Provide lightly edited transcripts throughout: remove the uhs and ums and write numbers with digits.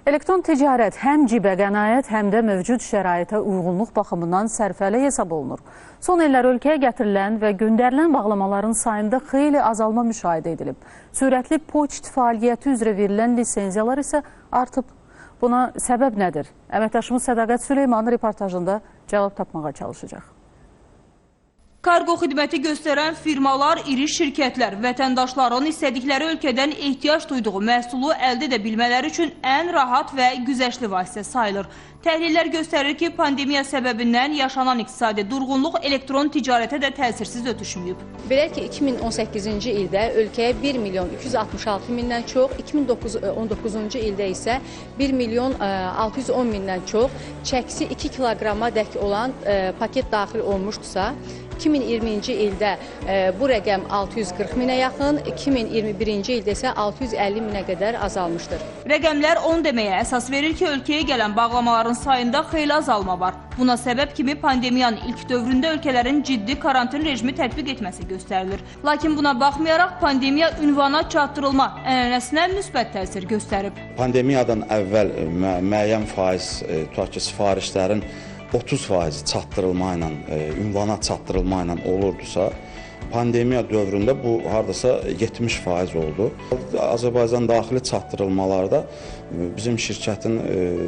Elektron ticarət həm cibə qənaət, həm də mövcud şəraitə uyğunluq baxımından sərfəli hesab olunur. Son illər ölkəyə gətirilən və göndərilən bağlamaların sayında xeyli azalma müşahidə edilib. Sürətli poçt fəaliyyəti üzrə verilən lisenziyalar isə artıb. Buna səbəb nədir? Əməkdaşımız Sədaqət Süleymanın reportajında cavab tapmağa çalışacaq. Kargo xidməti göstərən firmalar, iri şirkətlər, vətəndaşların istədikləri ölkədən ehtiyac duyduğu məhsulu əldə edə bilmələri üçün ən rahat və güzəştli vasitə sayılır. Təhlillər göstərir ki, pandemiya səbəbindən yaşanan iqtisadi durğunluq elektron ticarətə də təsirsiz ötüşməyib. Belə ki, 2018-ci ildə ölkəyə 1 milyon 266 mindən çox, 2019-cu ildə isə 1 milyon 610 mindən çox, çəkisi 2 kiloqrama dək olan paket daxil olmuşdursa, 2020-ci ildə bu rəqəm 640 minə yaxın, 2021-ci ildə isə 650 minə qədər azalmışdır. Rəqəmlər 10 deməyə əsas verir ki, ölkəyə gələn bağlamaların sayında xeyli azalma var. Buna səbəb kimi pandemiyanın ilk dövründə ölkələrin ciddi karantin rejimi tətbiq etməsi göstərilir. Lakin buna baxmayaraq pandemiya ünvana çatdırılma ənənəsinə müsbət təsir göstərib. Pandemiyadan əvvəl müəyyən faiz, tutaq ki, sifarişlərin 30% çatdırılma ilə, ünvana çatdırılma ilə olurdusa, pandemiya dövründə bu hardasa 70% oldu. Azərbaycan daxili çatdırılmalarda bizim şirkətin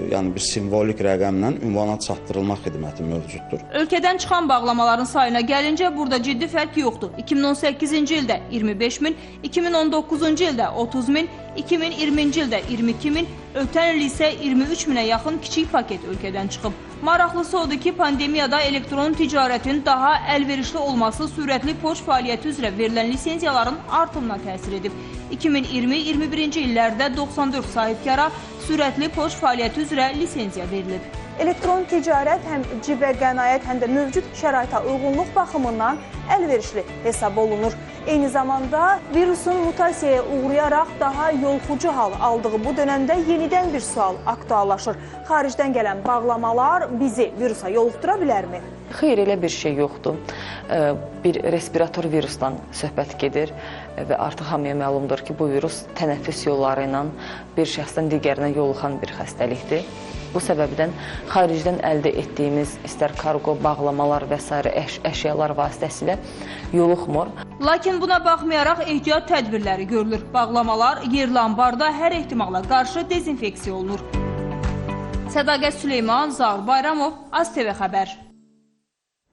yəni bir simvolik rəqəmlə ünvana çatdırılma xidməti mövcuddur. Ölkədən çıxan bağlamaların sayına gəlincə burada ciddi fərq yoxdur. 2018-ci ildə 25 min, 2019-cu ildə 30 min, 2020-ci ildə 22 min, ötən il isə 23 minə yaxın kiçik paket ölkədən çıxıb. Maraqlısı odur ki, pandemiyada elektron ticarətin daha əlverişli olması sürətli poçt fəaliyyəti üzrə verilən lisenziyaların artımına təsir edib. 2020-21-ci illərdə 94 sahibkara sürətli poçt fəaliyyəti üzrə lisenziya verilib. Elektron ticarət həm cibə qənaət, həm də mövcud şəraitə uyğunluq baxımından əlverişli hesab olunur. Eyni zamanda virusun mutasiyaya uğrayaraq daha yolxucu hal aldığı bu dönəmdə yenidən bir sual aktuallaşır. Xaricdən gələn bağlamalar bizi virusa yoluxdura bilərmi? Xeyr, elə bir şey yoxdur. Bir respirator virusdan söhbət gedir və artıq hamıya məlumdur ki, bu virus tənəffüs yolları ilə bir şəxsdən digərinə yoluxan bir xəstəlikdir. Bu səbəbdən xaricdən əldə etdiyimiz istər kargo, bağlamalar və s. əşyalar vasitəsilə yoluxmur. Lakin buna baxmayaraq ehtiyat tədbirləri görülür. Bağlamalar yerli ambarda hər ehtimala qarşı dezinfeksiya olunur. Sədaqət Süleyman, Zaur Bayramov, AzTV xəbər.